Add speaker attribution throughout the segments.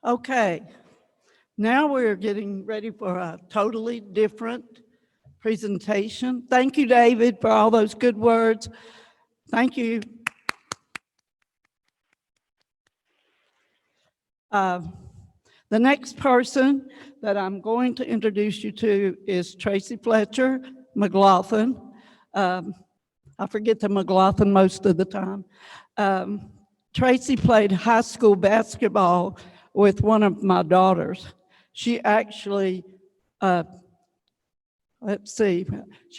Speaker 1: Okay, now we're getting ready for a totally different presentation. Thank you, David, for all those good words. Thank you. The next person that I'm going to introduce you to is Tracy Fletcher, McGlothlin. I forget the McGlothlin most of the time. Tracy played high school basketball with one of my daughters. She actually, she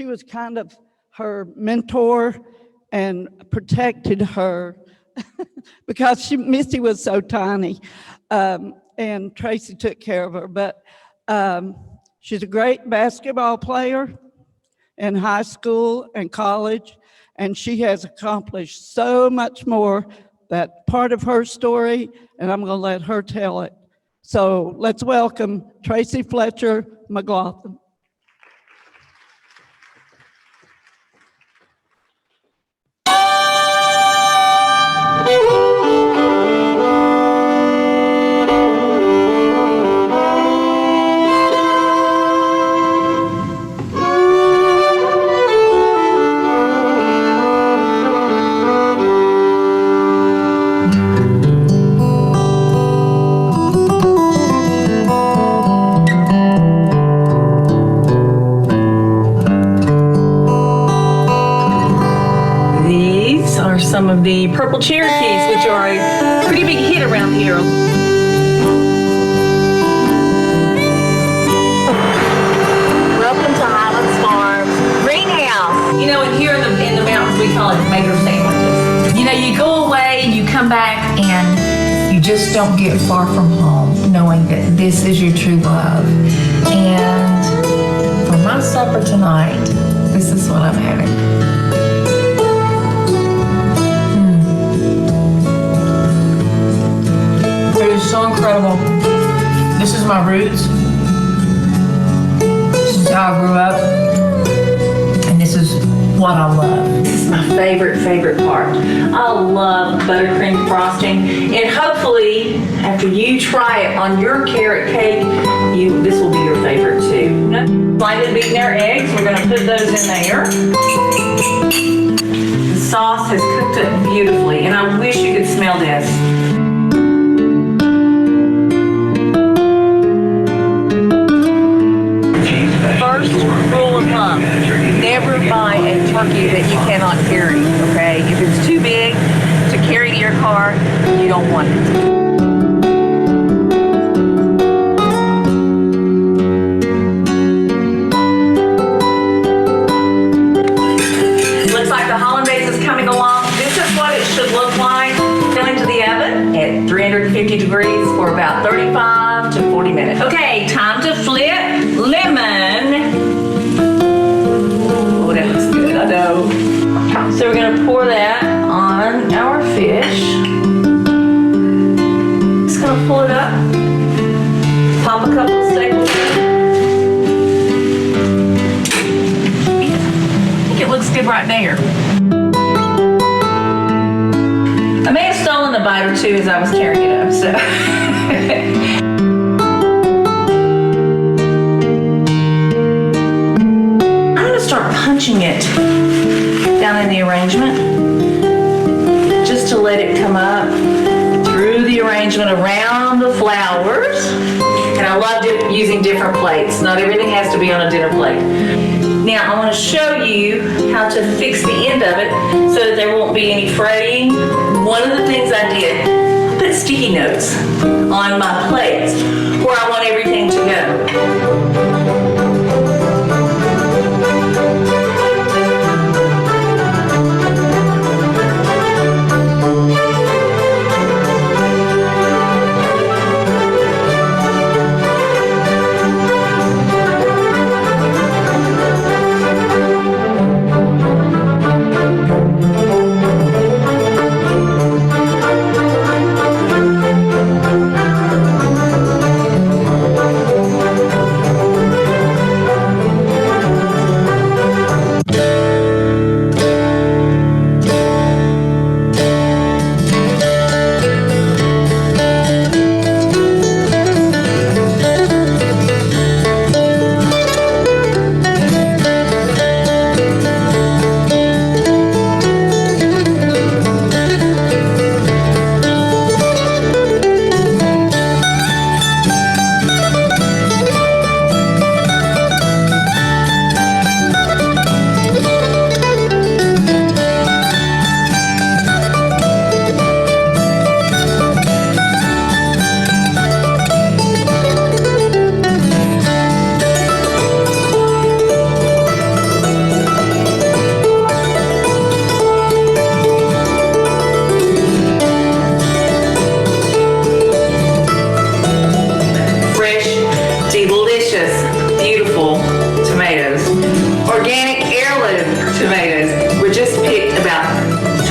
Speaker 1: was kind of her mentor and protected her because Missy was so tiny, and Tracy took care of her. But she's a great basketball player in high school and college, and she has accomplished so much more. That part of her story, and I'm going to let her tell it. So let's welcome Tracy Fletcher McGlothlin.
Speaker 2: Some of the purple Cherokees, which are a pretty big hit around here. Welcome to Highlands Farms Greenhouse. You know, and here in the mountains, we call it maker sandwiches. You know, you go away and you come back and you just don't get far from home, knowing that this is your true love. And for my supper tonight, this is what I'm having. It is so incredible. This is my roots. This is how I grew up. And this is what I love. This is my favorite part. I love buttercream frosting. And hopefully, after you try it on your carrot cake, this will be your favorite too. Slightly beaten our eggs. We're going to put those in there. The sauce has cooked up beautifully. And I wish you could smell this. First rule of thumb, never buy a turkey that you cannot carry, okay? If it's too big to carry to your car, you don't want it. Looks like the hollandaise is coming along. This is what it should look like. Go into the oven at 350 degrees for about 35 to 40 minutes. Okay, time to flip lemon. Oh, that looks good, I know. So we're gonna pour that on our fish. Just gonna pull it up. Pop a couple of staples in. I think it looks good right there. I may have stolen a bite or two as I was tearing it up, so. I'm gonna start punching it down in the arrangement, just to let it come up through the arrangement around the flowers. And I love using different plates. Not everything has to be on a dinner plate. Now I want to show you how to fix the end of it so that there won't be any fraying. One of the things I did, I put sticky notes on my plates where I want everything to go.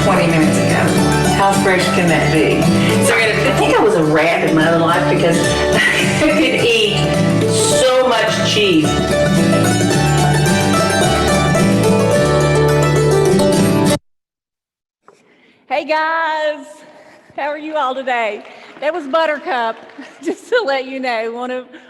Speaker 2: 20 minutes ago. How fresh can that be? So I think I was a rat in my other life because I could eat so much cheese.
Speaker 3: Hey guys, how are you all today? That was Buttercup, just to let you know,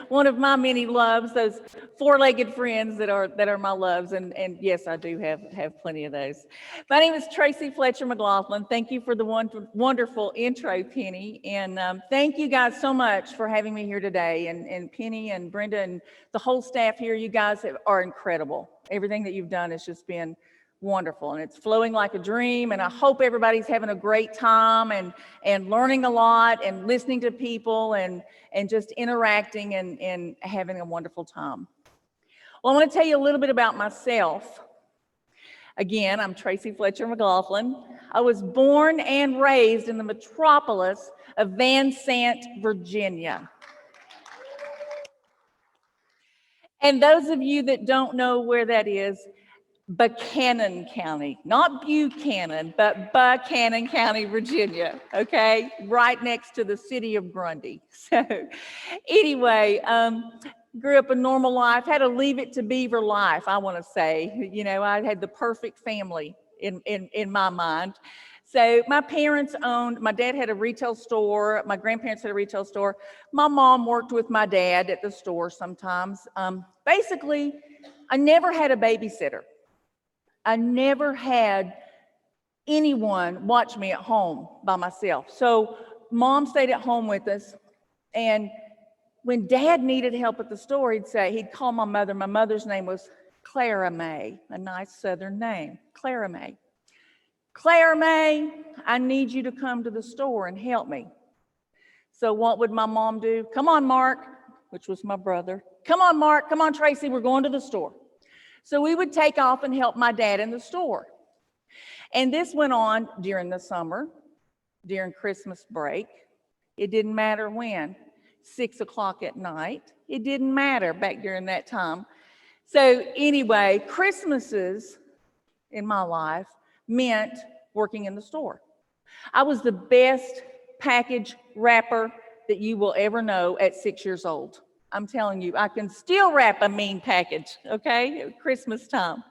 Speaker 3: one of my many loves, those four-legged friends that are my loves, and yes, I do have plenty of those. My name is Tracy Fletcher McGlothlin. Thank you for the wonderful intro, Penny, and thank you guys so much for having me here today. And Penny and Brenda and the whole staff here, you guys are incredible. Everything that you've done has just been wonderful, and it's flowing like a dream, and I hope everybody's having a great time and learning a lot and listening to people and just interacting and having a wonderful time. Well, I want to tell you a little bit about myself. Again, I'm Tracy Fletcher McGlothlin. I was born and raised in the metropolis of Van Sant, Virginia. And those of you that don't know where that is, Buchanan County, not Buchanan, but Buchanan County, Virginia, okay? Right next to the city of Grundy. So anyway, grew up a normal life, had a leave it to beaver life, I want to say. You know, I had the perfect family in my mind. So my parents owned, my dad had a retail store, my grandparents had a retail store. My mom worked with my dad at the store sometimes. Basically, I never had a babysitter. I never had anyone watch me at home by myself. So mom stayed at home with us. And when dad needed help at the store, he'd call my mother. My mother's name was Clara May, a nice Southern name, Clara May. Clara May, I need you to come to the store and help me. So what would my mom do? Come on, Mark, which was my brother. Come on, Mark. Come on, Tracy. We're going to the store. So we would take off and help my dad in the store. And this went on during the summer, during Christmas break. It didn't matter when, 6 o'clock at night. It didn't matter back during that time. So anyway, Christmases in my life meant working in the store. I was the best package wrapper that you will ever know at 6 years old. I'm telling you, I can still wrap a mean package, okay, at Christmas time.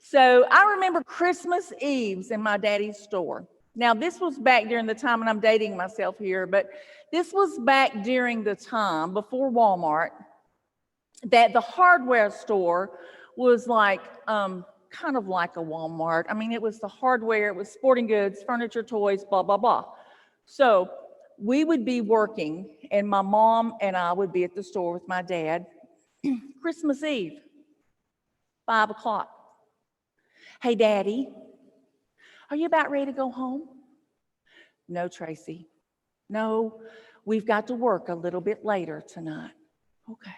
Speaker 3: So I remember Christmas Eves in my daddy's store. Now, this was back during the time, and I'm dating myself here, but this was back during the time before Walmart that the hardware store was like, kind of like a Walmart. I mean, it was the hardware, it was sporting goods, furniture, toys, blah, blah, blah. So we would be working, and my mom and I would be at the store with my dad. Christmas Eve, 5 o'clock. Hey, Daddy, are you about ready to go home? No, Tracy. No, we've got to work a little bit later tonight. Okay.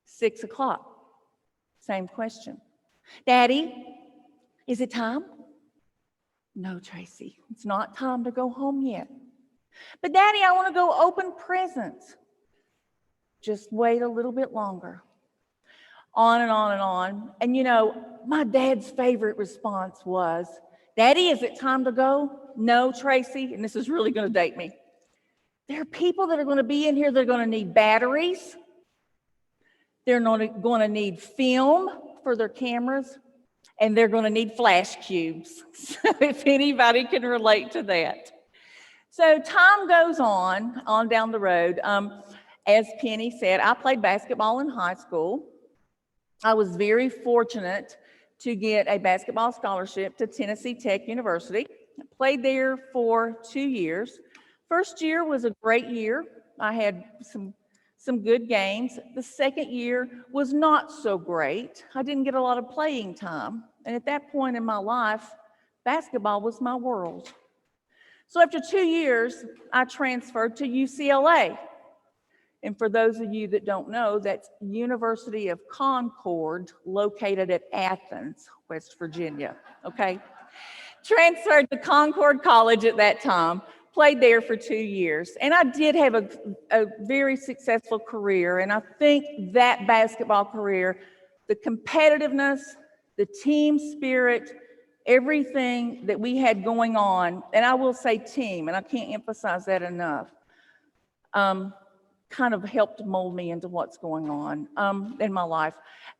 Speaker 3: 6 o'clock, same question. Daddy, is it time? No, Tracy, it's not time to go home yet. But Daddy, I want to go open presents. Just wait a little bit longer. On and on and on. And you know, my dad's favorite response was, Daddy, is it time to go? No, Tracy, and this is really going to date me. There are people that are going to be in here that are going to need batteries. They're going to need film for their cameras, and they're going to need flash cubes. So if anybody can relate to that. So time goes on down the road. As Penny said, I played basketball in high school. I was very fortunate to get a basketball scholarship to Tennessee Tech University. I played there for 2 years. First year was a great year. I had some good games. The second year was not so great. I didn't get a lot of playing time. And at that point in my life, basketball was my world. So after 2 years, I transferred to UCLA. And for those of you that don't know, that's University of Concord, located at Athens, West Virginia, okay? Transferred to Concord College at that time, played there for 2 years. And I did have a very successful career. And I think that basketball career, the competitiveness, the team spirit, everything that we had going on, and I will say team, and I can't emphasize that enough, kind of helped mold me into what's going on in my life.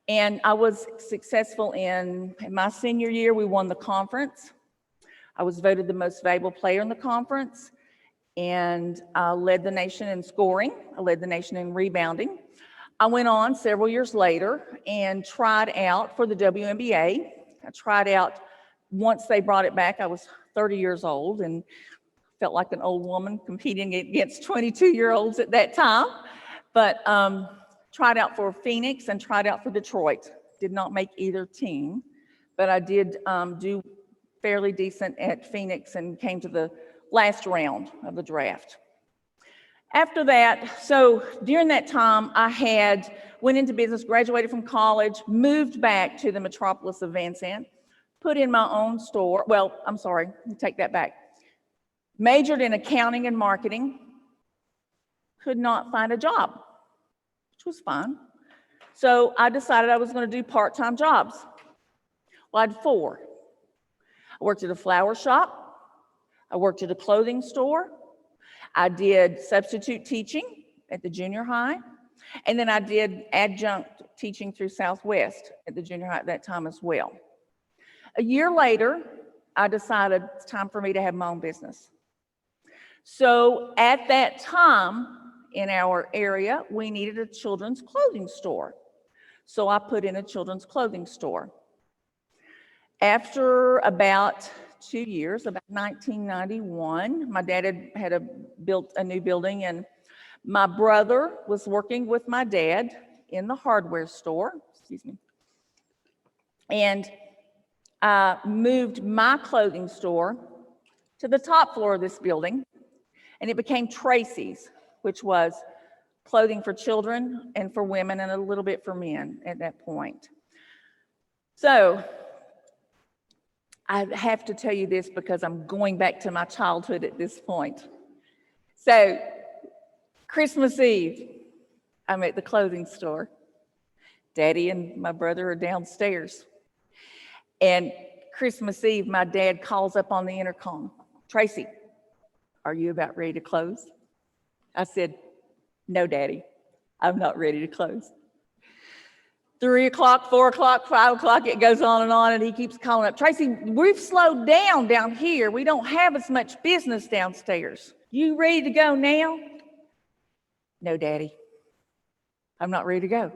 Speaker 3: And I was successful in my senior year. We won the conference. I was voted the most valuable player in the conference, and I led the nation in scoring. I led the nation in rebounding. I went on several years later and tried out for the WNBA. I tried out once they brought it back. I was 30 years old and felt like an old woman competing against 22-year-olds at that time. But tried out for Phoenix and tried out for Detroit. Did not make either team, but I did do fairly decent at Phoenix and came to the last round of the draft. After that, so during that time, I went into business, graduated from college, moved back to the metropolis of Van Sant, put in my own store. Well, I'm sorry, take that back. Majored in accounting and marketing, could not find a job, which was fine. So I decided I was going to do part-time jobs. Well, I had 4. I worked at a flower shop. I worked at a clothing store. I did substitute teaching at the junior high. And then I did adjunct teaching through Southwest at the junior high at that time as well. A year later, I decided it's time for me to have my own business. So at that time in our area, we needed a children's clothing store. So I put in a children's clothing store. After about 2 years, about 1991, my dad had built a new building, and my brother was working with my dad in the hardware store, and I moved my clothing store to the top floor of this building, and it became Tracy's, which was clothing for children and for women and a little bit for men at that point. So I have to tell you this because I'm going back to my childhood at this point. So Christmas Eve, I'm at the clothing store. Daddy and my brother are downstairs. And Christmas Eve, my dad calls up on the intercom, "Tracy, are you about ready to close?" I said, "No, Daddy, I'm not ready to close." 3 o'clock, 4 o'clock, 5 o'clock, it goes on, and he keeps calling up, "Tracy, we've slowed down here. We don't have as much business downstairs. You ready to go now?" "No, Daddy, I'm not ready to go."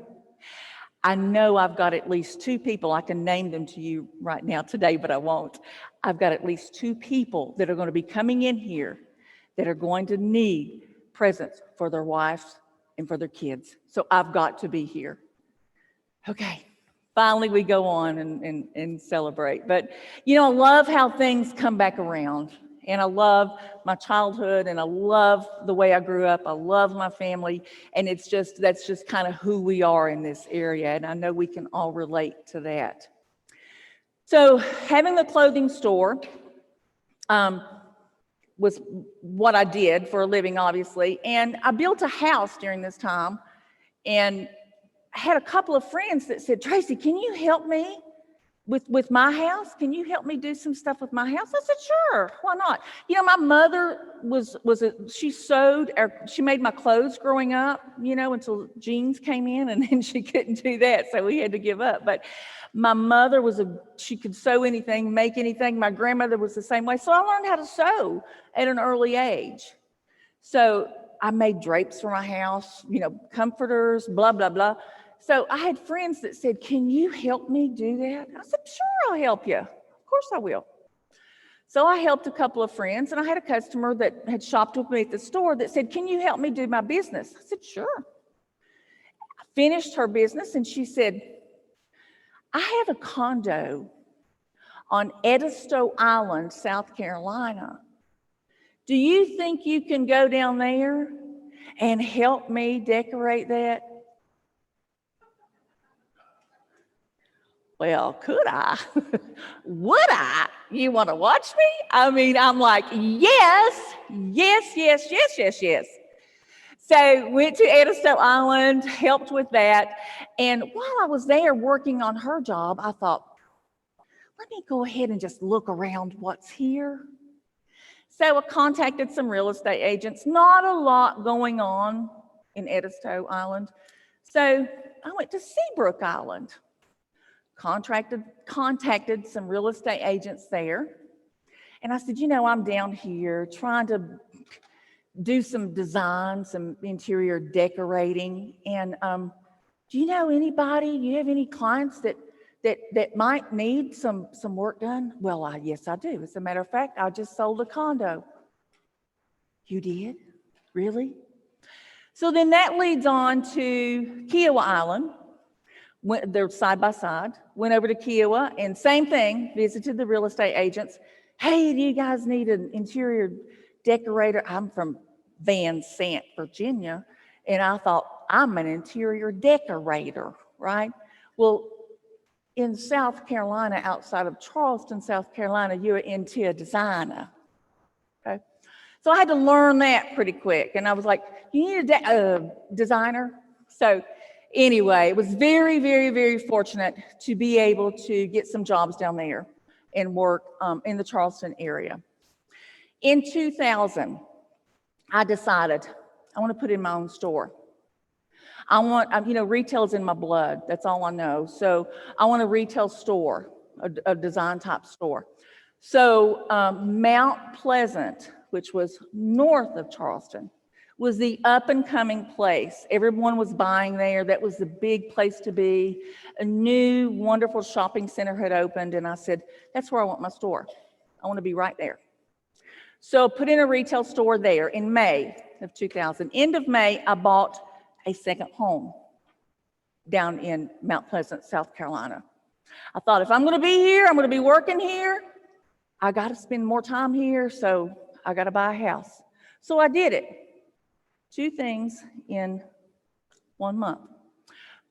Speaker 3: I know I've got at least 2 people, I can name them to you right now today, but I won't. I've got at least 2 people that are going to be coming in here that are going to need presents for their wives and for their kids. So I've got to be here. Okay, finally we go on and celebrate. But, you know, I love how things come back around. And I love my childhood, and I love the way I grew up. I love my family. And that's just kind of who we are in this area. And I know we can all relate to that. So having the clothing store was what I did for a living, obviously. And I built a house during this time, and I had a couple of friends that said, "Tracy, can you help me with my house? Can you help me do some stuff with my house?" I said, "Sure, why not?" You know, my mother she sewed, or she made my clothes growing up, you know, until jeans came in, and then she couldn't do that, so we had to give up. But my mother she could sew anything, make anything. My grandmother was the same way, so I learned how to sew at an early age. So I made drapes for my house, you know, comforters, blah, blah, blah. So I had friends that said, "Can you help me do that?" I said, "Sure, I'll help you. Of course I will." So I helped a couple of friends, and I had a customer that had shopped with me at the store that said, "Can you help me do my business?" I said, "Sure." I finished her business, and she said, "I have a condo on Edisto Island, South Carolina. Do you think you can go down there and help me decorate that?" Well, could I? Would I? You want to watch me? I mean, I'm like, yes. So went to Edisto Island, helped with that. And while I was there working on her job, I thought, let me go ahead and just look around what's here. So I contacted some real estate agents, not a lot going on in Edisto Island. So I went to Seabrook Island, contacted some real estate agents there. And I said, I'm down here trying to do some design, some interior decorating. And do you know anybody? Do you have any clients that might need some work done? Well, yes, I do. As a matter of fact, I just sold a condo. You did? Really? So then that leads on to Kiowa Island. They're side by side. Went over to Kiowa and same thing, visited the real estate agents. Hey, do you guys need an interior decorator? I'm from Van Sant, Virginia. And I thought, I'm an interior decorator, right? Well, in South Carolina, outside of Charleston, South Carolina, you're an interior designer, okay? So I had to learn that pretty quick. And I was like, you need a designer? So anyway, it was very, very, very fortunate to be able to get some jobs down there and work in the Charleston area. In 2000, I decided I want to put in my own store. I want, retail's in my blood. That's all I know. So I want a retail store, a design type store. So Mount Pleasant, which was north of Charleston, was the up and coming place. Everyone was buying there. That was the big place to be. A new, wonderful shopping center had opened. And I said, that's where I want my store. I want to be right there. So put in a retail store there in May of 2000. End of May, I bought a second home down in Mount Pleasant, South Carolina. I thought, if I'm going to be here, I'm going to be working here, I got to spend more time here, so I got to buy a house. So I did it. 2 things in 1 month.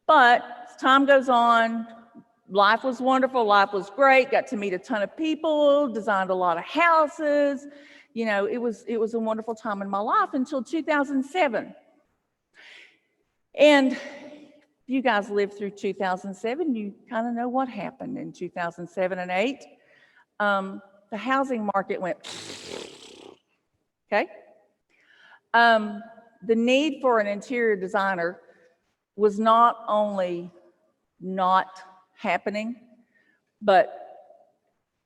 Speaker 3: But as time goes on, life was wonderful, life was great, got to meet a ton of people, designed a lot of houses. It was a wonderful time in my life until 2007. And if you guys lived through 2007, you kind of know what happened in 2007 and 8. The housing market went, okay? The need for an interior designer was not only not happening, but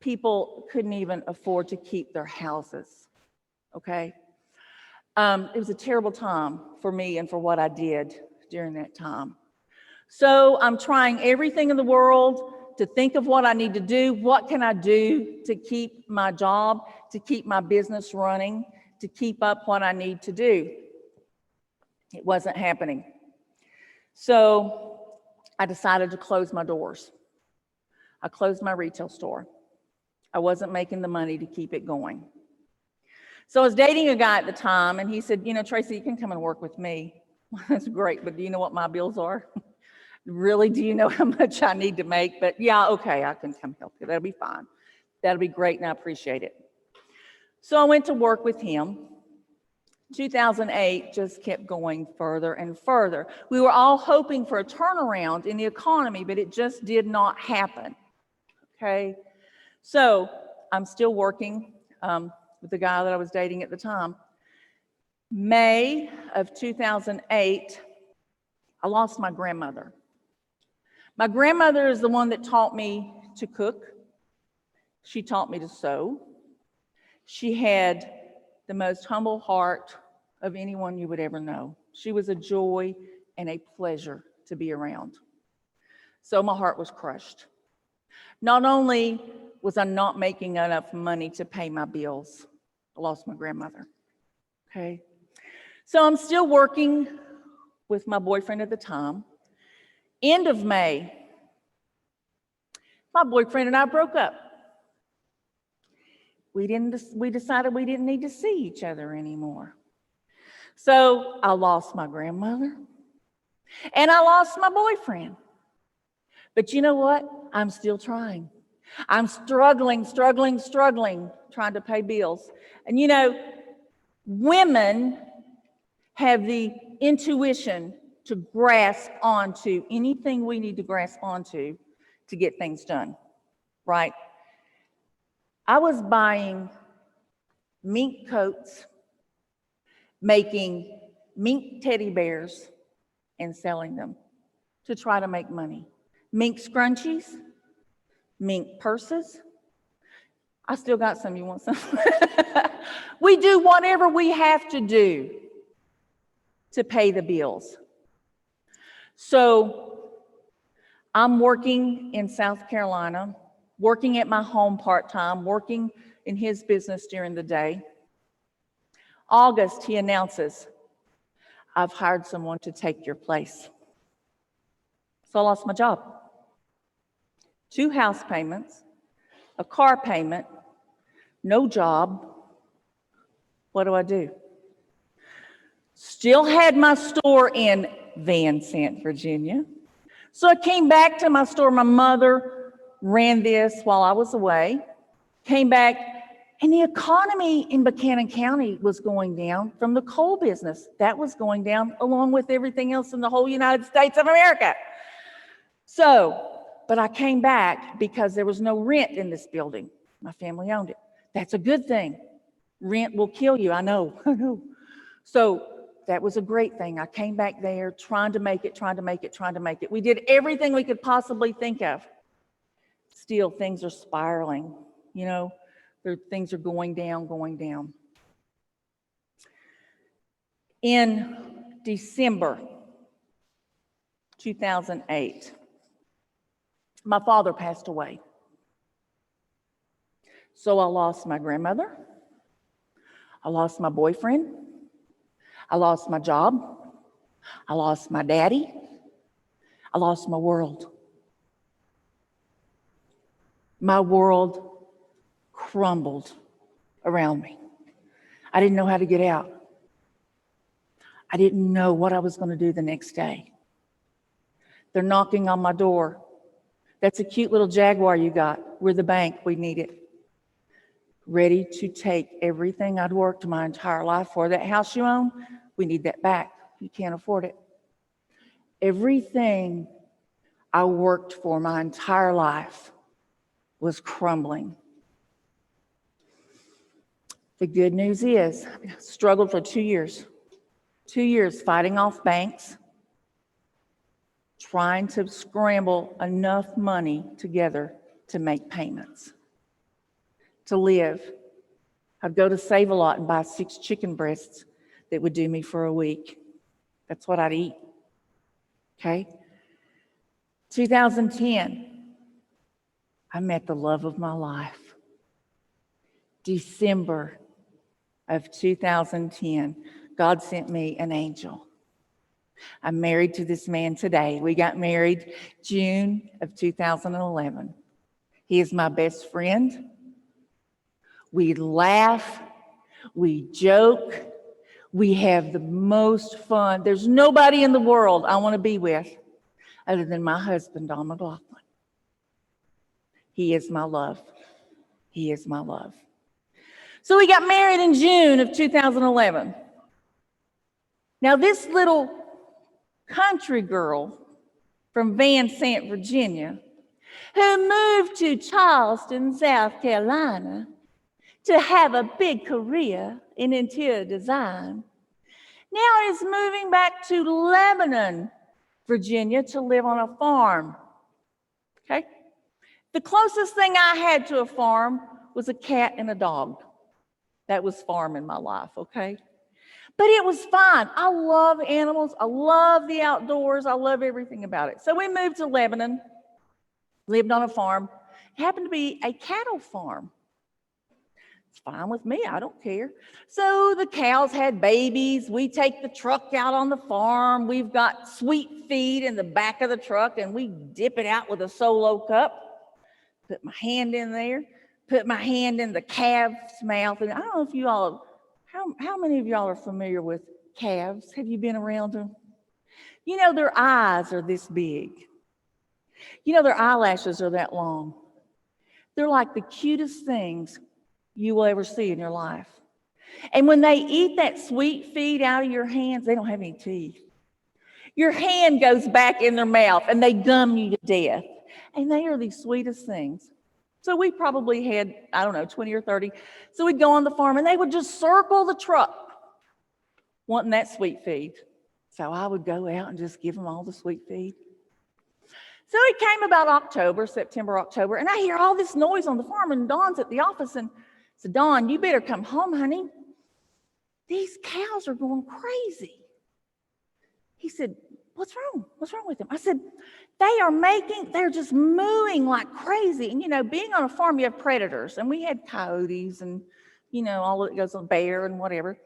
Speaker 3: people couldn't even afford to keep their houses, okay? It was a terrible time for me and for what I did during that time. So I'm trying everything in the world to think of what I need to do. What can I do to keep my job, to keep my business running, to keep up what I need to do? It wasn't happening. So I decided to close my doors. I closed my retail store. I wasn't making the money to keep it going. So I was dating a guy at the time, and he said, Tracy, you can come and work with me. That's great, but do you know what my bills are? Really, do you know how much I need to make? But yeah, okay, I can come help you. That'll be fine. That'll be great, and I appreciate it. So I went to work with him. 2008 just kept going further and further. We were all hoping for a turnaround in the economy, but it just did not happen, okay? So I'm still working with the guy that I was dating at the time. May of 2008, I lost my grandmother. My grandmother is the one that taught me to cook. She taught me to sew. She had the most humble heart of anyone you would ever know. She was a joy and a pleasure to be around. So my heart was crushed. Not only was I not making enough money to pay my bills, I lost my grandmother, okay? So I'm still working with my boyfriend at the time. End of May, my boyfriend and I broke up. We decided we didn't need to see each other anymore. So I lost my grandmother and I lost my boyfriend. But you know what? I'm still trying. I'm struggling, trying to pay bills. And women have the intuition to grasp onto anything we need to grasp onto to get things done, right? I was buying mink coats, making mink teddy bears, and selling them to try to make money. Mink scrunchies, mink purses. I still got some. You want some? We do whatever we have to do to pay the bills. So I'm working in South Carolina, working at my home part-time, working in his business during the day. August, he announces, I've hired someone to take your place. So I lost my job. 2 house payments, a car payment, no job. What do? Still had my store in Van Sant, Virginia. So I came back to my store. My mother ran this while I was away. Came back, and the economy in Buchanan County was going down from the coal business. That was going down along with everything else in the whole United States of America. So, but I came back because there was no rent in this building. My family owned it. That's a good thing. Rent will kill you, I know. So that was a great thing. I came back there trying to make it. We did everything we could possibly think of. Still, things are spiraling, you know, things are going down. In December 2008, my father passed away. So I lost my grandmother. I lost my boyfriend. I lost my job. I lost my daddy. I lost my world. My world crumbled around me. I didn't know how to get out. I didn't know what I was going to do the next day. They're knocking on my door. That's a cute little Jaguar you got. We're the bank. We need it. Ready to take everything I'd worked my entire life for. That house you own, we need that back. You can't afford it. Everything I worked for my entire life was crumbling. The good news is, I struggled for 2 years. 2 years fighting off banks, trying to scramble enough money together to make payments, to live. I'd go to Save-A-Lot and buy 6 chicken breasts that would do me for a week. That's what I'd eat, okay? 2010, I met the love of my life. December of 2010, God sent me an angel. I'm married to this man today. We got married June of 2011. He is my best friend. We laugh, we joke, we have the most fun. There's nobody in the world I want to be with other than my husband, McGlothlin. He is my love. He is my love. So we got married in June of 2011. Now this little country girl from Van Sant, Virginia, who moved to Charleston, South Carolina, to have a big career in interior design, now is moving back to Lebanon, Virginia, to live on a farm. Okay? The closest thing I had to a farm was a cat and a dog. That was farm in my life, okay? But it was fine. I love animals. I love the outdoors. I love everything about it. So we moved to Lebanon, lived on a farm. It happened to be a cattle farm. It's fine with me. I don't care. So the cows had babies. We take the truck out on the farm. We've got sweet feed in the back of the truck, and we dip it out with a Solo cup. Put my hand in there. Put my hand in the calf's mouth. And I don't know if you all, how many of y'all are familiar with calves? Have you been around them? You know, their eyes are this big. You know, their eyelashes are that long. They're like the cutest things you will ever see in your life. And when they eat that sweet feed out of your hands, they don't have any teeth. Your hand goes back in their mouth and they gum you to death. And they are the sweetest things. So we probably had, I don't know, 20 or 30. So we'd go on the farm and they would just circle the truck wanting that sweet feed. So I would go out and just give them all the sweet feed. So it came about September, October, and I hear all this noise on the farm, and Dawn's at the office, and I said, Dawn, you better come home, honey. These cows are going crazy. He said, what's wrong? What's wrong with them? I said, they're just mooing like crazy. And, you know, being on a farm, you have predators, and we had coyotes and, you know, all that goes on, bear and whatever.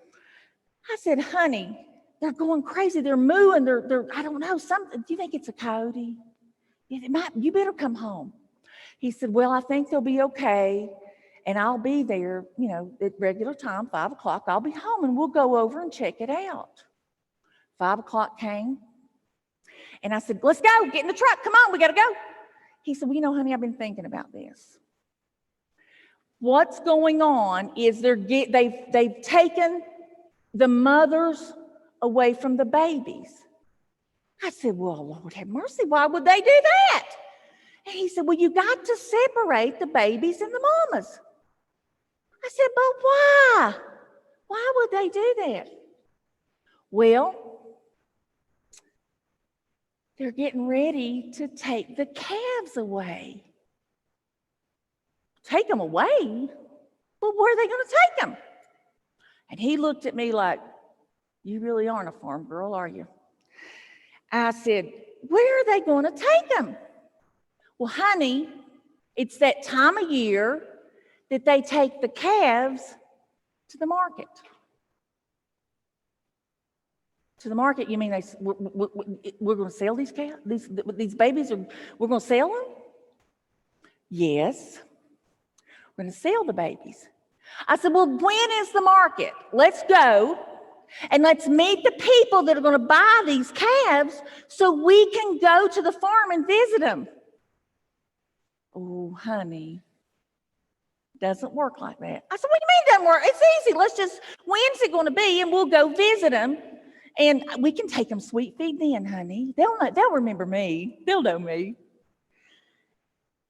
Speaker 3: I said, honey, they're going crazy. They're mooing. They're I don't know, something. Do you think it's a coyote? You better come home. He said, well, I think they'll be okay. And I'll be there, you know, at regular time, 5 o'clock. I'll be home and we'll go over and check it out. 5 o'clock came. And I said, let's go, get in the truck. Come on, we got to go. He said, well, you know, honey, I've been thinking about this. What's going on is they've taken the mothers away from the babies. I said, well, Lord have mercy, why would they do that? And he said, well, you got to separate the babies and the mamas. I said, but why? Why would they do that? Well, they're getting ready to take the calves away. Take them away? Well, where are they going to take them? And he looked at me like, you really aren't a farm girl, are you? I said, where are they going to take them? Well, honey, it's that time of year that they take the calves to the market. To the market, you mean we're going to sell these calves? These babies, we're going to sell them? Yes, we're going to sell the babies. I said, well, when is the market? Let's go. And let's meet the people that are going to buy these calves so we can go to the farm and visit them. Oh, honey, doesn't work like that. I said, what do you mean it doesn't work? It's easy. Let's just, when's it going to be? And we'll go visit them. And we can take them sweet feed then, honey. They'll remember me. They'll know me.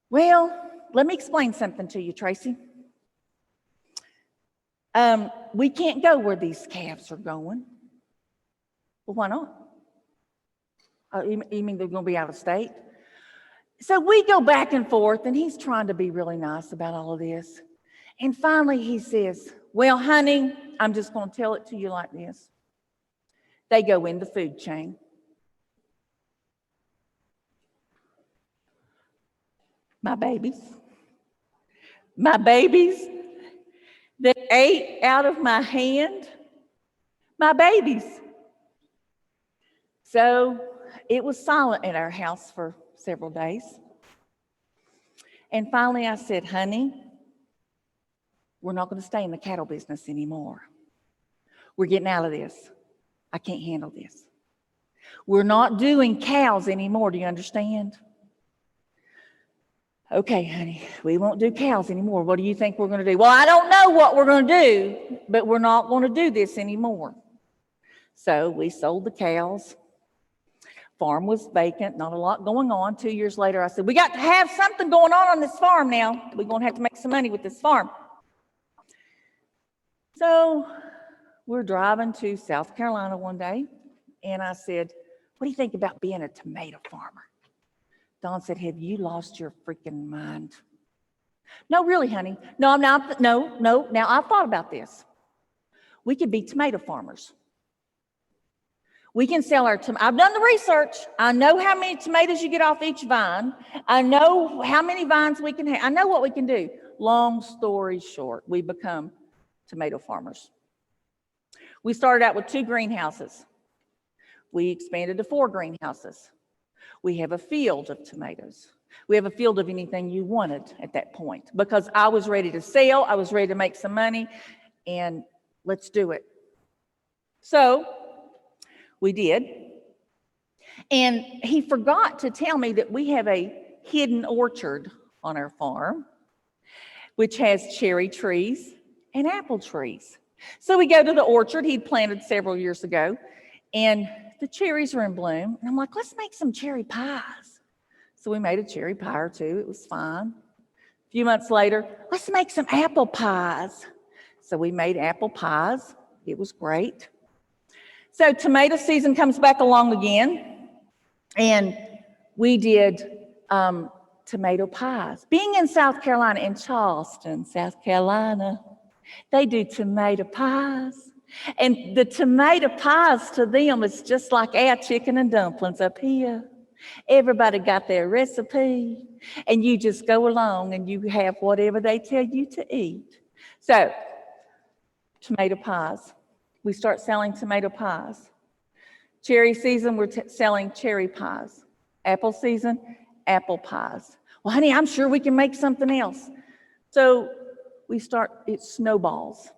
Speaker 3: Well, let me explain something to you, Tracy. We can't go where these calves are going. Well, why not? You mean they're going to be out of state? So we go back and forth, and he's trying to be really nice about all of this. And finally he says, well, honey, I'm just going to tell it to you like this. They go in the food chain. My babies that ate out of my hand, my babies. So it was silent at our house for several days. And finally I said, honey, we're not going to stay in the cattle business anymore. We're getting out of this. I can't handle this. We're not doing cows anymore. Do you understand? Okay, honey, we won't do cows anymore. What do you think we're going to do? Well, I don't know what we're going to do, but we're not going to do this anymore. So we sold the cows. Farm was vacant, not a lot going on. 2 years later, I said, we got to have something going on this farm now. We're going to have to make some money with this farm. So we're driving to South Carolina one day, and I said, what do you think about being a tomato farmer? Dawn said, have you lost your freaking mind? No, really, honey. No, I'm not. No. Now, I've thought about this. We could be tomato farmers. We can sell our tomatoes. I've done the research. I know how many tomatoes you get off each vine. I know how many vines we can have. I know what we can do. Long story short, we become tomato farmers. We started out with 2 greenhouses. We expanded to 4 greenhouses. We have a field of tomatoes. We have a field of anything you wanted at that point because I was ready to sell. I was ready to make some money, and let's do it. So we did. And he forgot to tell me that we have a hidden orchard on our farm, which has cherry trees and apple trees. So we go to the orchard he'd planted several years ago, and the cherries are in bloom. And I'm like, let's make some cherry pies. So we made a cherry pie or two. It was fine. A few months later, let's make some apple pies. So we made apple pies. It was great. So tomato season comes back along again, and we did tomato pies. Being in South Carolina, in Charleston, South Carolina, they do tomato pies. And the tomato pies to them is just like our chicken and dumplings up here. Everybody got their recipe, and you just go along and you have whatever they tell you to eat. So, tomato pies. We start selling tomato pies. Cherry season, we're selling cherry pies. Apple season, apple pies. Well, honey, I'm sure we can make something else. So it snowballs.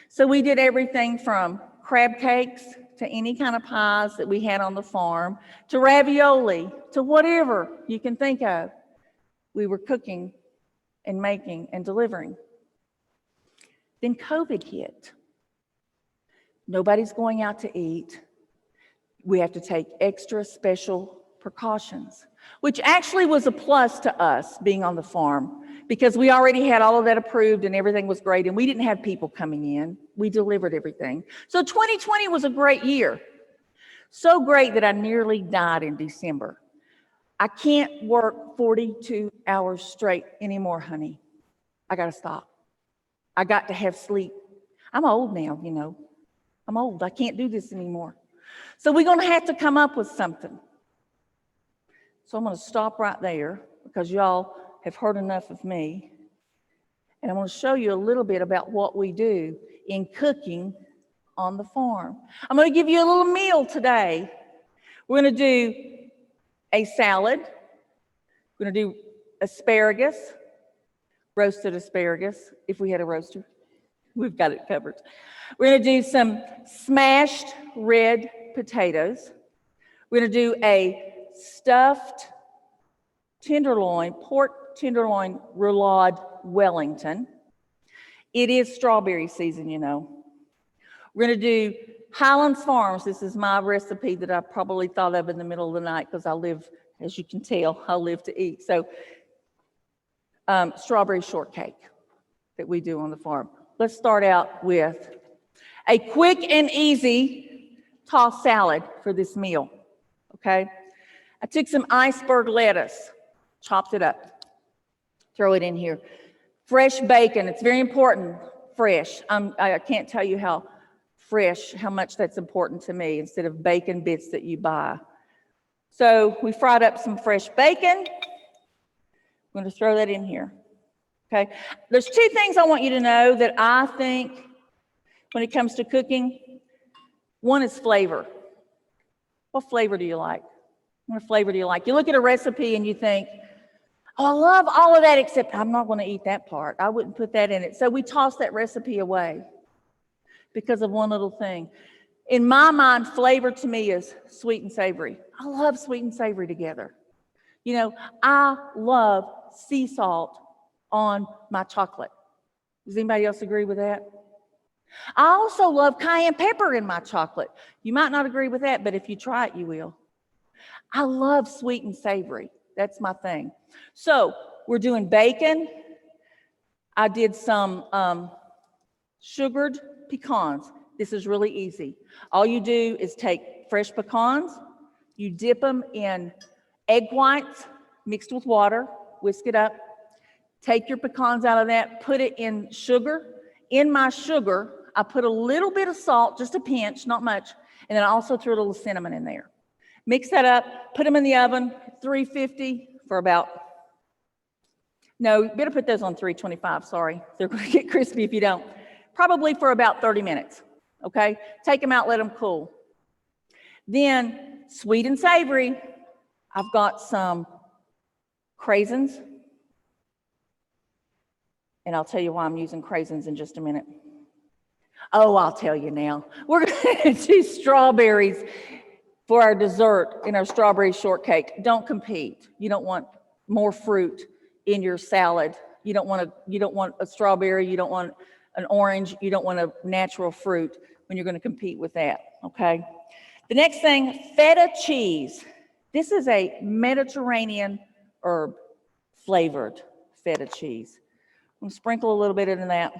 Speaker 3: So we did everything from crab cakes to any kind of pies that we had on the farm, to ravioli, to whatever you can think of. We were cooking and making and delivering. Then COVID hit. Nobody's going out to eat. We have to take extra special precautions, which actually was a plus to us being on the farm, because we already had all of that approved and everything was great, and we didn't have people coming in. We delivered everything. So 2020 was a great year. So great that I nearly died in December. I can't work 42 hours straight anymore, honey. I got to stop. I got to have sleep. I'm old now, you know. I'm old. I can't do this anymore. So we're going to have to come up with something. So I'm going to stop right there, because y'all have heard enough of me. And I want to show you a little bit about what we do in cooking on the farm. I'm going to give you a little meal today. We're going to do a salad. We're going to do asparagus, roasted asparagus, if we had a roaster. We've got it covered. We're going to do some smashed red potatoes. We're going to do a stuffed tenderloin, pork tenderloin roulade Wellington. It is strawberry season, you know. We're going to do Highlands Farms. This is my recipe that I probably thought of in the middle of the night, because I live, as you can tell, I live to eat. So strawberry shortcake that we do on the farm. Let's start out with a quick and easy tossed salad for this meal, okay? I took some iceberg lettuce, chopped it up, throw it in here. Fresh bacon, it's very important, fresh. I can't tell you how much that's important to me, instead of bacon bits that you buy. So we fried up some fresh bacon. I'm going to throw that in here, okay? There's two things I want you to know that I think when it comes to cooking. One is flavor. What flavor do you like? What flavor do you like? You look at a recipe and you think, oh, I love all of that, except I'm not going to eat that part. I wouldn't put that in it. So we toss that recipe away because of one little thing. In my mind, flavor to me is sweet and savory. I love sweet and savory together. You know, I love sea salt on my chocolate. Does anybody else agree with that? I also love cayenne pepper in my chocolate. You might not agree with that, but if you try it, you will. I love sweet and savory. That's my thing. So we're doing bacon. I did some sugared pecans. This is really easy. All you do is take fresh pecans, you dip them in egg whites mixed with water, whisk it up, take your pecans out of that, put it in sugar. In my sugar, I put a little bit of salt, just a pinch, not much, and then I also threw a little cinnamon in there. Mix that up, put them in the oven, 350 for about, no, you better put those on 325, sorry. They're going to get crispy if you don't. Probably for about 30 minutes, okay? Take them out, let them cool. Then, sweet and savory, I've got some craisins, and I'll tell you why I'm using craisins in just a minute. Oh, I'll tell you now. We're going to do strawberries for our dessert in our strawberry shortcake. Don't compete. You don't want more fruit in your salad. You don't want a strawberry, you don't want an orange, you don't want a natural fruit when you're going to compete with that, okay? The next thing, feta cheese. This is a Mediterranean herb flavored feta cheese. I'm gonna sprinkle a little bit into that.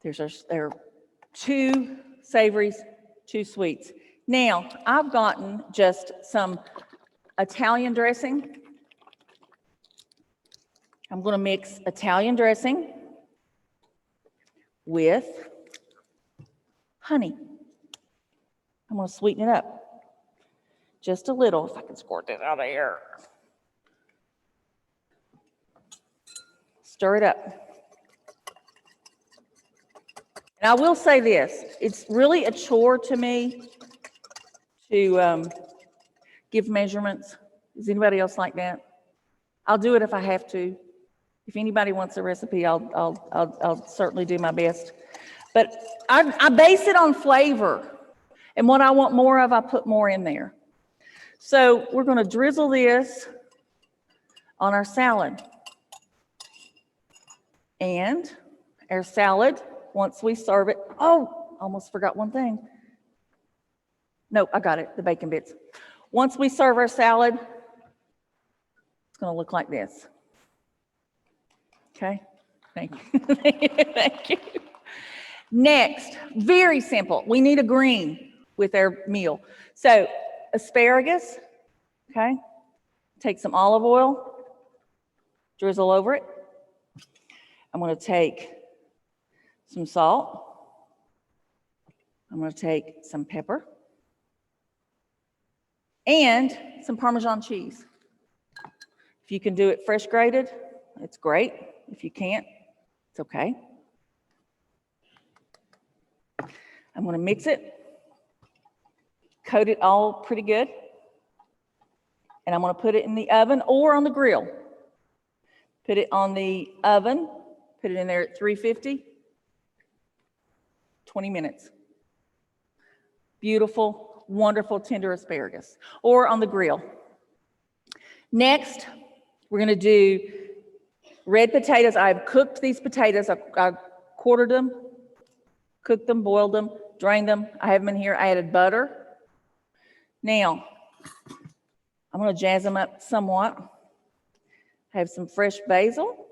Speaker 3: There are 2 savories, 2 sweets. Now, I've gotten just some Italian dressing. I'm gonna mix Italian dressing with honey. I'm gonna sweeten it up just a little, if I can squirt it out of here. Stir it up. And I will say this, it's really a chore to me to give measurements. Is anybody else like that? I'll do it if I have to. If anybody wants a recipe, I'll certainly do my best. But I base it on flavor. And what I want more of, I put more in there. So we're going to drizzle this on our salad. And our salad, once we serve it, oh, almost forgot one thing. No, I got it, the bacon bits. Once we serve our salad, it's going to look like this. Okay, thank you. Thank you. Next, very simple. We need a green with our meal. So asparagus, okay, take some olive oil, drizzle over it. I'm going to take some salt. I'm going to take some pepper and some Parmesan cheese. If you can do it fresh grated, it's great. If you can't, it's okay. I'm going to mix it, coat it all pretty good, and I'm going to put it in the oven or on the grill. Put it on the oven, put it in there at 350, 20 minutes. Beautiful, wonderful, tender asparagus, or on the grill. Next, we're going to do red potatoes. I've cooked these potatoes. I quartered them, cooked them, boiled them, drained them. I have them in here. I added butter. Now, I'm going to jazz them up somewhat. I have some fresh basil.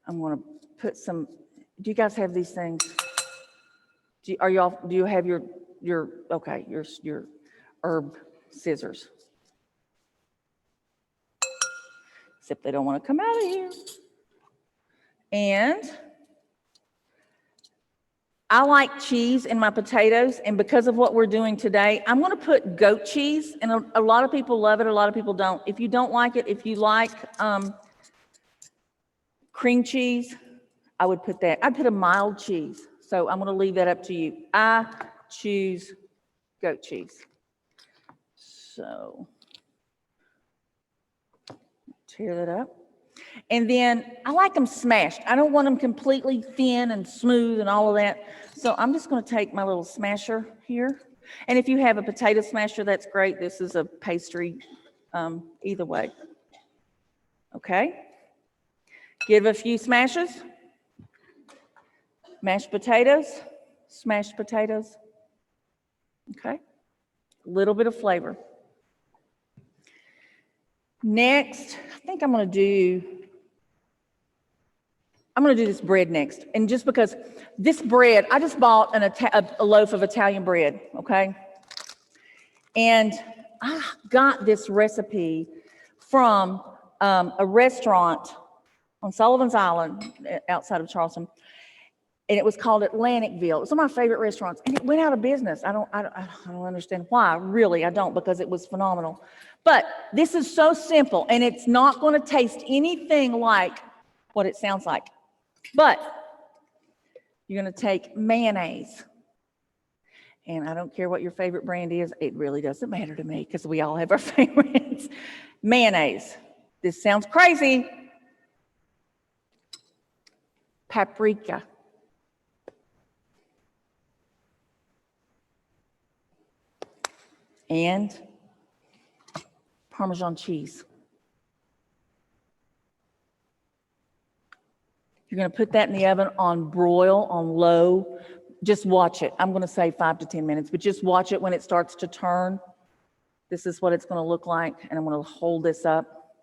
Speaker 3: I'm going to put some, do you guys have these things? Do you have your herb scissors? Except they don't want to come out of here. And I like cheese in my potatoes, and because of what we're doing today, I'm going to put goat cheese, and a lot of people love it, a lot of people don't. If you don't like it, if you like cream cheese, I would put that. I'd put a mild cheese, so I'm going to leave that up to you. I choose goat cheese. So tear that up. And then I like them smashed. I don't want them completely thin and smooth and all of that. So I'm just going to take my little smasher here. And if you have a potato smasher, that's great. This is a pastry, either way. Okay. Give a few smashes. Mashed potatoes, smashed potatoes. Okay. A little bit of flavor. Next, I think I'm going to do this bread next. And just because this bread, I just bought a loaf of Italian bread, okay? And I got this recipe from a restaurant on Sullivan's Island outside of Charleston. And it was called Atlanticville. It was one of my favorite restaurants. And it went out of business. I don't understand why. Really, I don't, because it was phenomenal. But this is so simple, and it's not going to taste anything like what it sounds like. But you're going to take mayonnaise. And I don't care what your favorite brand is. It really doesn't matter to me, because we all have our favorites. Mayonnaise. This sounds crazy. Paprika. And Parmesan cheese. You're going to put that in the oven on broil, on low. Just watch it. I'm going to say 5 to 10 minutes, but just watch it when it starts to turn. This is what it's going to look like, and I'm going to hold this up.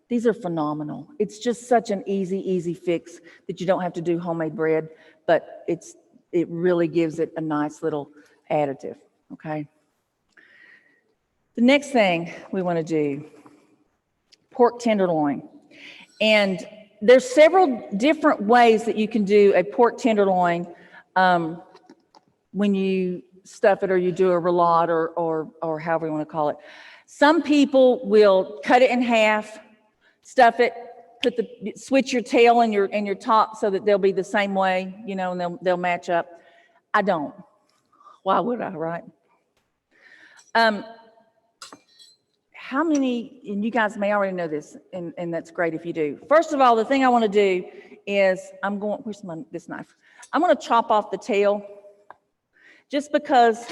Speaker 3: These are phenomenal. It's just such an easy fix that you don't have to do homemade bread, but it really gives it a nice little additive, okay? The next thing we want to do, pork tenderloin. And there's several different ways that you can do a pork tenderloin when you stuff it or you do a roulade or however you want to call it. Some people will cut it in half, stuff it, switch your tail and your top so that they'll be the same way, you know, and they'll match up. I don't. Why would I, right? How many, and you guys may already know this, and that's great if you do. First of all, the thing I want to do is where's this knife? I'm going to chop off the tail just because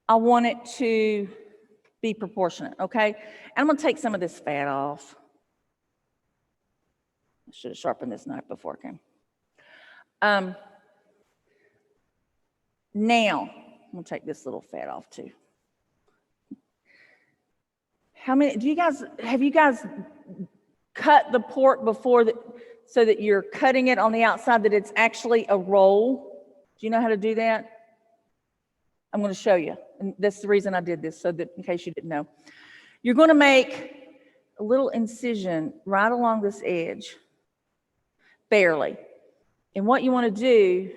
Speaker 3: I want it to be proportionate, okay? And I'm going to take some of this fat off. I should have sharpened this knife before I came. Now, I'm going to take this little fat off too. How many, have you guys cut the pork before so that you're cutting it on the outside that it's actually a roll? Do you know how to do that? I'm going to show you. And that's the reason I did this, so that in case you didn't know. You're going to make a little incision right along this edge, barely. And what you want to do,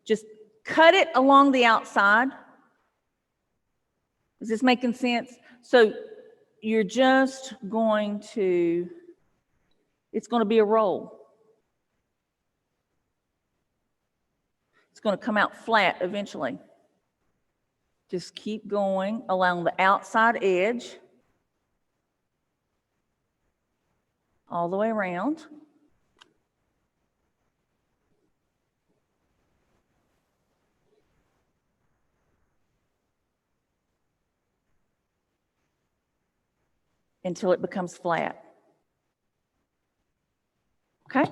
Speaker 3: just cut it along the outside. Is this making sense? So you're just going to, it's going to be a roll. It's going to come out flat eventually. Just keep going along the outside edge, all the way around. Until it becomes flat. Okay?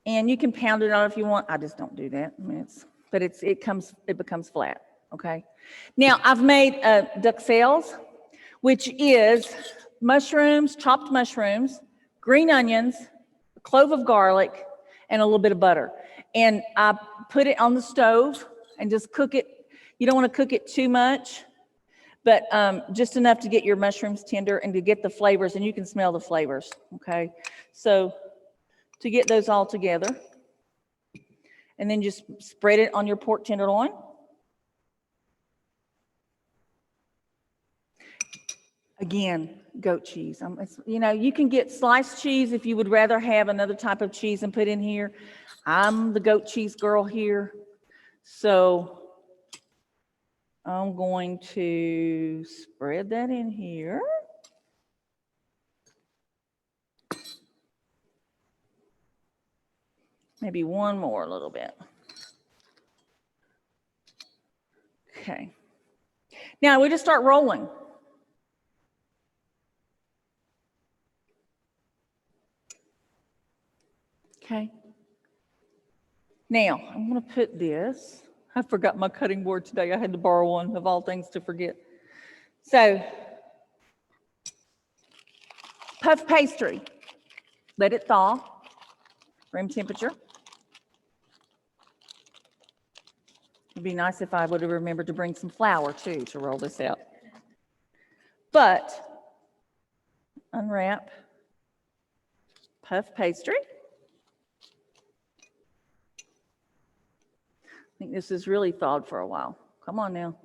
Speaker 3: And you can pound it out if you want. I just don't do that. I mean, it becomes flat. Okay? Now, I've made duxelles, which is mushrooms, chopped mushrooms, green onions, a clove of garlic, and a little bit of butter. And I put it on the stove and just cook it. You don't want to cook it too much, but just enough to get your mushrooms tender and to get the flavors, and you can smell the flavors, okay? So to get those all together, and then just spread it on your pork tenderloin. Again, goat cheese. You know, you can get sliced cheese if you would rather have another type of cheese and put in here. I'm the goat cheese girl here, so I'm going to spread that in here. Maybe one more a little bit. Okay. Now we just start rolling. Okay. Now I'm going to put this. I forgot my cutting board today. I had to borrow one, of all things to forget. So, puff pastry. Let it thaw, room temperature. It'd be nice if I would have remembered to bring some flour too to roll this out. But, unwrap puff pastry. I think this is really thawed for a while. Come on now.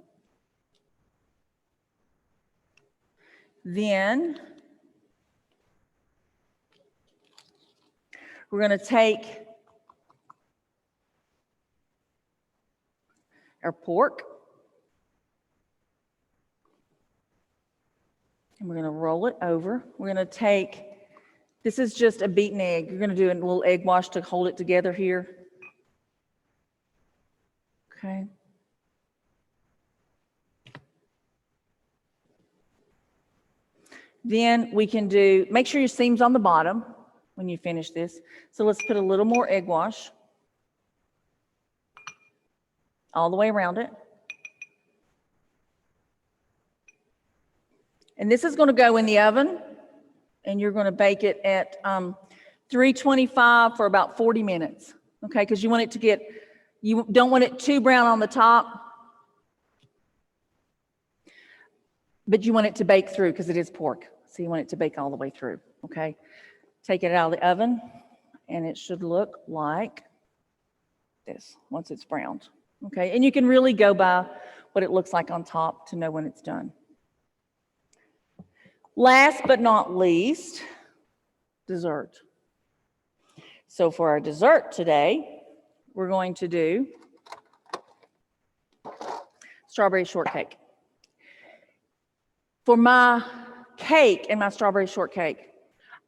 Speaker 3: Then we're going to take our pork and we're going to roll it over. We're going to take, this is just a beaten egg. You're going to do a little egg wash to hold it together here. Okay. Then we can do, make sure your seam's on the bottom when you finish this. So let's put a little more egg wash all the way around it. And this is going to go in the oven, and you're going to bake it at 325 for about 40 minutes, okay? Because you want it to get, you don't want it too brown on the top, but you want it to bake through because it is pork. So you want it to bake all the way through, okay? Take it out of the oven, and it should look like this once it's browned, okay? And you can really go by what it looks like on top to know when it's done. Last but not least, dessert. So for our dessert today, we're going to do strawberry shortcake. For my cake and my strawberry shortcake,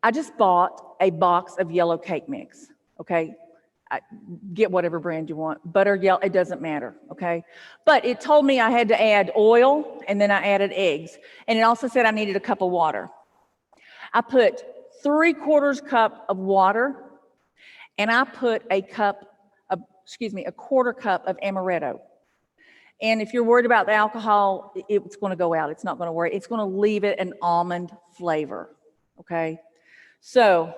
Speaker 3: I just bought a box of yellow cake mix, okay? Get whatever brand you want, butter, yellow, it doesn't matter, okay? But it told me I had to add oil, and then I added eggs. And it also said I needed a cup of water. I put 3/4 cup of water, and I put a quarter cup of amaretto. And if you're worried about the alcohol, it's going to go out. It's not going to work. It's going to leave it an almond flavor, okay? So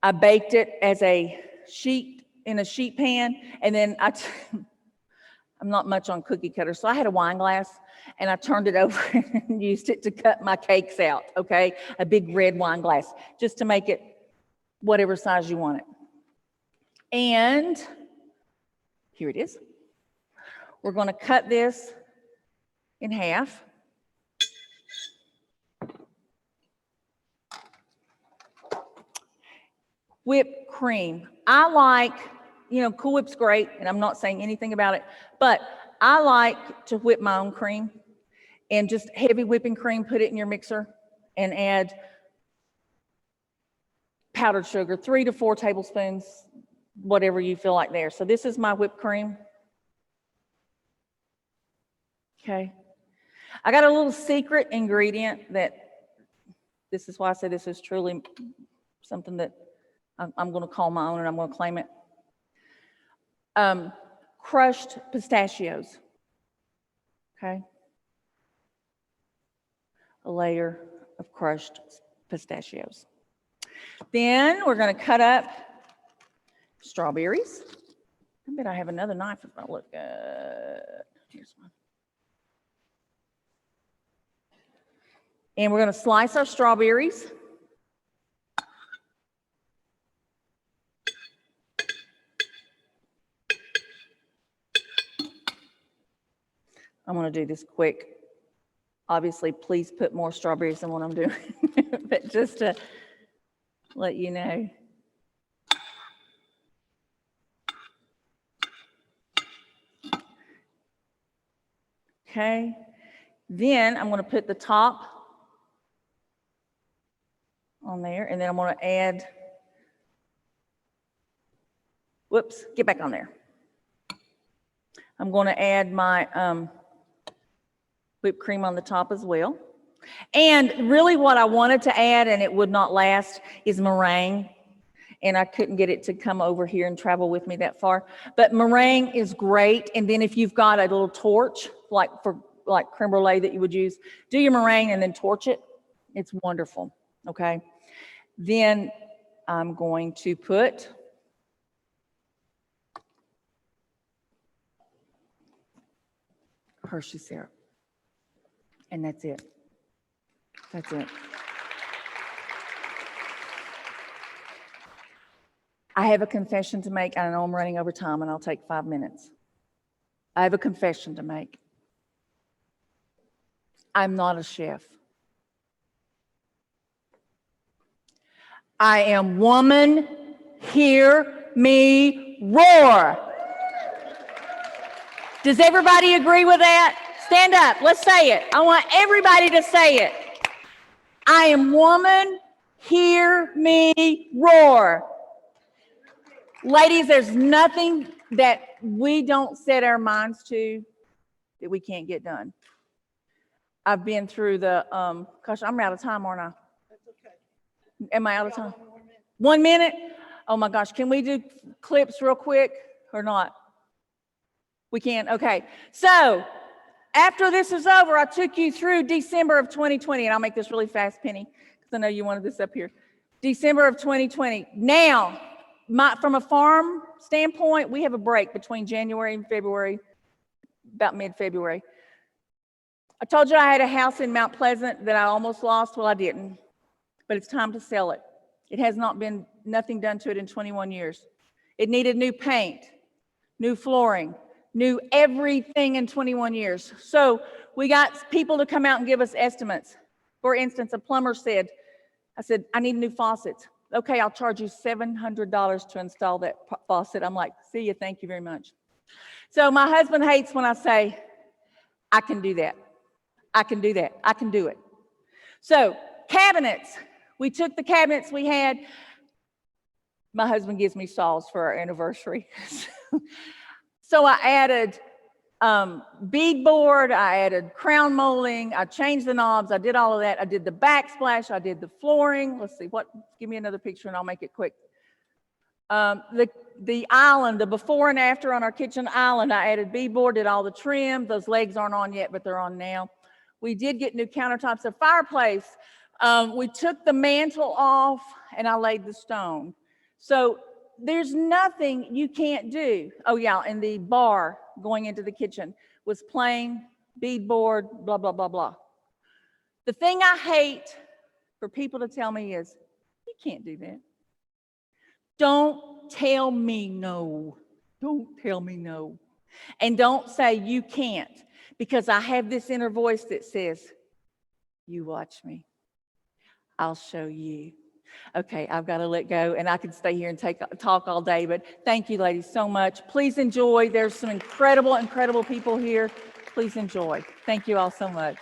Speaker 3: I baked it as a sheet in a sheet pan, and then I'm not much on cookie cutters, so I had a wine glass, and I turned it over and used it to cut my cakes out, okay? A big red wine glass, just to make it whatever size you want it. And here it is. We're going to cut this in half. Whipped cream. I like, Cool Whip's great, and I'm not saying anything about it, but I like to whip my own cream and just heavy whipping cream, put it in your mixer and add powdered sugar, 3 to 4 tablespoons, whatever you feel like there. So this is my whipped cream. Okay. I got a little secret ingredient this is why I say this is truly something that I'm going to call my own, and I'm going to claim it. Crushed pistachios. Okay. A layer of crushed pistachios. Then we're going to cut up strawberries. I bet I have another knife if I look good. Here's one. And we're going to slice our strawberries. I'm going to do this quick. Obviously, please put more strawberries than what I'm doing, but just to let you know. Okay. Then I'm going to put the top on there, and then I'm going to add, whoops, get back on there. I'm going to add my whipped cream on the top as well. And really what I wanted to add, and it would not last, is meringue. And I couldn't get it to come over here and travel with me that far. But meringue is great. And then if you've got a little torch, like creme brulee that you would use, do your meringue and then torch it. It's wonderful, okay? Then I'm going to put Hershey syrup. And that's it. That's it. I have a confession to make. I know I'm running over time, and I'll take 5 minutes. I have a confession to make. I'm not a chef. I am woman, hear me roar. Does everybody agree with that? Stand up, let's say it. I want everybody to say it. I am woman, hear me roar. Ladies, there's nothing that we don't set our minds to that we can't get done. I've been through the, gosh, I'm out of time, aren't I? That's okay. Am I out of time? 1 minute? Oh my gosh, can we do clips real quick or not? We can, okay. So after this is over, I took you through December of 2020, and I'll make this really fast, Penny, because I know you wanted this up here. December of 2020. Now, from a farm standpoint, we have a break between January and February, about mid-February. I told you I had a house in Mount Pleasant that I almost lost. Well, I didn't, but it's time to sell it. It has not been, nothing done to it in 21 years. It needed new paint, new flooring, new everything in 21 years. So we got people to come out and give us estimates. For instance, a plumber said, I need new faucets. Okay, I'll charge you $700 to install that faucet. I'm like, see you, thank you very much. So my husband hates when I say, I can do that. I can do that. I can do it. So cabinets, we took the cabinets we had. My husband gives me saws for our anniversary. So I added beadboard, I added crown molding, I changed the knobs, I did all of that. I did the backsplash, I did the flooring. Let's see, give me another picture and I'll make it quick. The island, the before and after on our kitchen island, I added beadboard, did all the trim. Those legs aren't on yet, but they're on now. We did get new countertops, a fireplace. We took the mantle off and I laid the stone. So there's nothing you can't do. Oh yeah, and the bar going into the kitchen was plain beadboard, blah, blah, blah, blah. The thing I hate for people to tell me is, you can't do that. Don't tell me no. Don't tell me no. And don't say you can't, because I have this inner voice that says, you watch me. I'll show you. Okay, I've got to let go, and I could stay here and talk all day, but thank you, ladies, so much. Please enjoy. There's some incredible, incredible people here. Please enjoy. Thank you all so much.